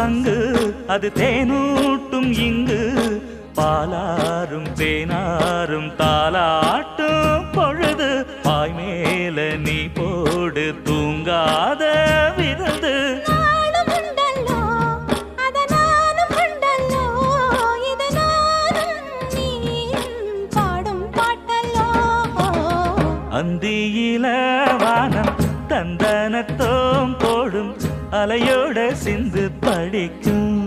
சங்கு அது தேனூட்டும் இங்கு பாலாரும் தேனாரும் தாலாட்டும் பொழுது பாய் மேல நீ போடு தூங்காத விருந்து அந்தியில வானம் தந்தனத்தோம் போடும் அலையோட சிந்து படிக்கும்